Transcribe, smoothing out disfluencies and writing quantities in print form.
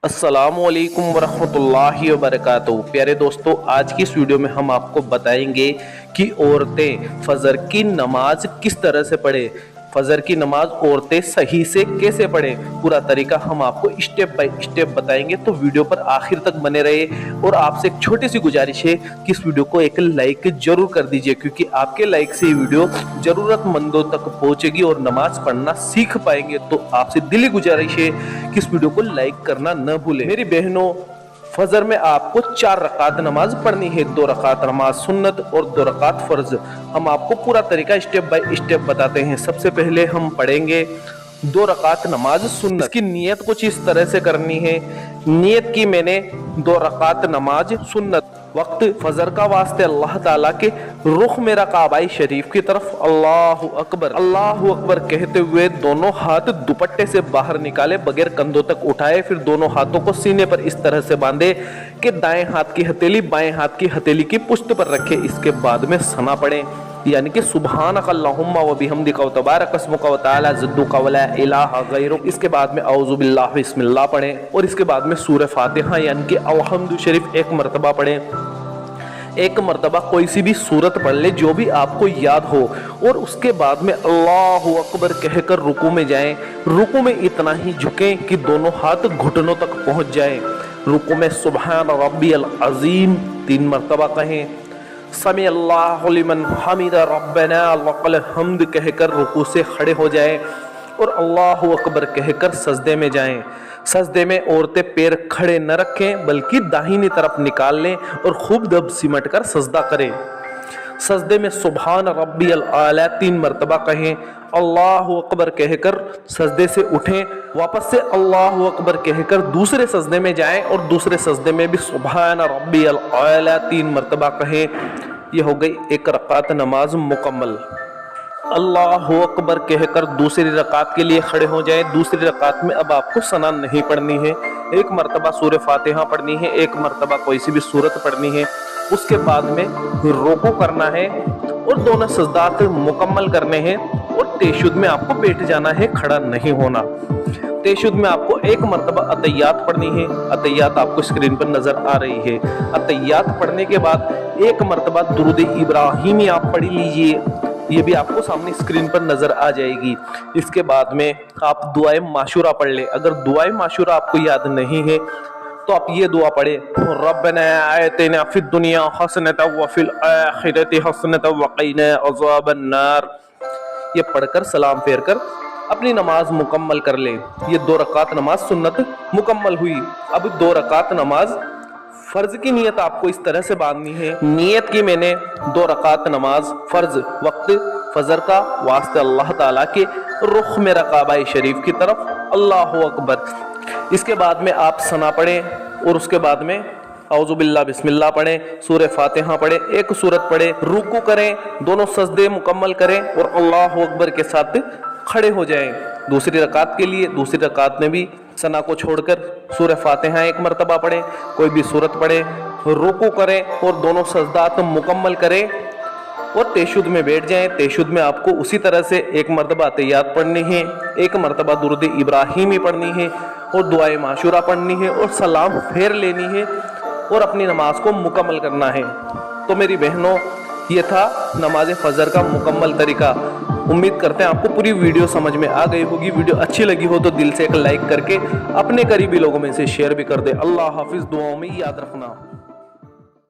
अस्सलामु अलैकुम वरहमतुल्लाहि वबरकातुहू। प्यारे दोस्तों, आज की इस वीडियो में हम आपको बताएंगे कि औरतें फजर की नमाज किस तरह से पढ़े। फजर की नमाज औरतें सही से कैसे पढ़े, पूरा तरीका हम आपको स्टेप बाय स्टेप बताएंगे। तो वीडियो पर आखिर तक बने रहे। और आपसे एक छोटी सी गुजारिश है कि इस वीडियो को एक लाइक जरूर कर दीजिए, क्योंकि आपके लाइक से ये वीडियो जरूरतमंदों तक पहुंचेगी और नमाज पढ़ना सीख पाएंगे। तो आपसे दिली गुजारिश है कि इस वीडियो को लाइक करना न भूलें। मेरी बहनों, फजर में आपको 4 रकात नमाज पढ़नी है। 2 रकात नमाज सुन्नत और 2 रकात फर्ज। हम आपको पूरा तरीका स्टेप बाय स्टेप बताते हैं। सबसे पहले हम पढ़ेंगे 2 रकात नमाज सुन्नत। इसकी नियत कुछ इस तरह से करनी है। नियत की मैंने 2 रकात नमाज सुन्नत, वक्त फजर का वास्ते अल्लाह ताला के रुख मेरा काबाई शरीफ की तरफ अल्लाहु अकबर कहते हुए दोनों हाथ दुपट्टे से बाहर निकाले, बगैर कंधों तक उठाए। फिर दोनों हाथों को सीने पर इस तरह से बांधे कि दाएं हाथ की हथेली बाएं हाथ की हथेली की पुष्ट पर रखे। इसके बाद में सना पढ़े, यानी कि सुब्हानक अल्लाहुम्मा व बिहम्दिका व तबारक अस्मुका व तआला जद्दुका व ला इलाहा गैरुक। इसके बाद में औज़ु बिल्लाहि बिस्मिल्लाह पढ़ें। और इसके बाद में सूरह फातिहा यानी कि अल्हम्दु शरीफ 1 मरतबा पढ़ें। 1 मरतबा कोई सी भी सूरत पढ़ ले जो भी आपको याद हो। और उसके बाद में अल्लाहु अकबर कहकर रुकू में जाएं। रुकू में इतना ही झुकें कि दोनों हाथ घुटनों तक पहुंच जाएं। रुकू में सुब्हान रब्बियल अज़ीम 3 मरतबा कहें। समी अल्लाहु लिमन हमिदा रब्बना लकल हम्द कहकर रुकू से खड़े हो जाएं। और अल्लाहु अकबर कहकर सजदे में जाएं। सजदे में औरतें पैर खड़े न रखें, बल्कि दाहिनी तरफ निकाल लें और खूब दब सिमट कर सजदा करें। सजदे में सुब्हान रब्बियल आला 3 मरतबा कहें। अल्लाहु अकबर कहकर सजदे से उठें। वापस से अल्लाहु अकबर कहकर दूसरे सजदे में जाएं और दूसरे सजदे में भी सुब्हान रब्बियल आला 3 मरतबा कहें। यह हो गई 1 रकात नमाज मुकम्मल। अल्लाहु अकबर कहकर दूसरी रकात के लिए खड़े हो जाएं। दूसरी रकात में अब आपको सना नहीं पढ़नी है। 1 मरतबा सूरह फातिहा पढ़नी है, 1 मरतबा कोई सी भी सूरत पढ़नी है। उसके बाद में रुकू करना है और दोनों सजदात मुकम्मल करने हैं। और तशहुद में आपको बैठ जाना है, खड़ा नहीं होना। तशहुद में आपको 1 मरतबा अतहियात पढ़नी है। अतहियात आपको स्क्रीन पर नजर आ रही है। अतहियात पढ़ने के बाद 1 मरतबा दुरूद इब्राहिमी आप पढ़ लीजिए, ये भी आपको सामने स्क्रीन पर नजर आ जाएगी। इसके बाद में आप दुआए माशूरा पढ़ ले। अगर दुआए माशूरा आपको याद नहीं है तो आप ये दुआ पढ़े, रब्बना आतिना फिद दुनिया हसनतन व फिल आखिरति हसनतन व क़िना अज़ाबन नार। ये पढ़कर सलाम फेर कर अपनी नमाज मुकम्मल कर ले। ये 2 रकात नमाज सुन्नत मुकम्मल हुई। अब 2 रकात नमाज फर्ज की नियत आपको इस तरह से बांधनी है। नियत की मैंने 2 रकात नमाज फर्ज, वक्त फजर का वास्ते अल्लाह ताला के रुख मेरा काबाई शरीफ की तरफ अल्लाहु अकबर। इसके बाद में आप सना पढ़ें और उसके बाद में औज़ु बिल्लाह बिस्मिल्लाह पढ़ें, सूरह फातिहा पढ़ें, 1 सूरत पढ़ें, रुकू करें, दोनों सजदे मुकम्मल करें और अल्लाहु अकबर के साथ खड़े हो जाएं। दूसरी रकात के लिए दूसरी रकात में भी सना को छोड़कर सूरह फातिहा 1 मरतबा पढ़ें, कोई भी सूरत पढ़ें, रुकू करें और दोनों सजदात मुकम्मल करें और तशहुद में बैठ जाएं। तशहुद में आपको उसी तरह से 1 मरतबा अतहियात पढ़नी है, 1 मरतबा दुरूद इब्राहिमी पढ़नी है और दुआए माशूरा पढ़नी है और सलाम फेर लेनी है और अपनी नमाज को मुकम्मल करना है। तो मेरी बहनों, ये था नमाज फजर का मुकम्मल तरीका। उम्मीद करते हैं आपको पूरी वीडियो समझ में आ गई होगी। वीडियो अच्छी लगी हो तो दिल से एक लाइक करके अपने करीबी लोगों में से शेयर भी कर दे। अल्लाह हाफिज़, दुआओं में याद रखना।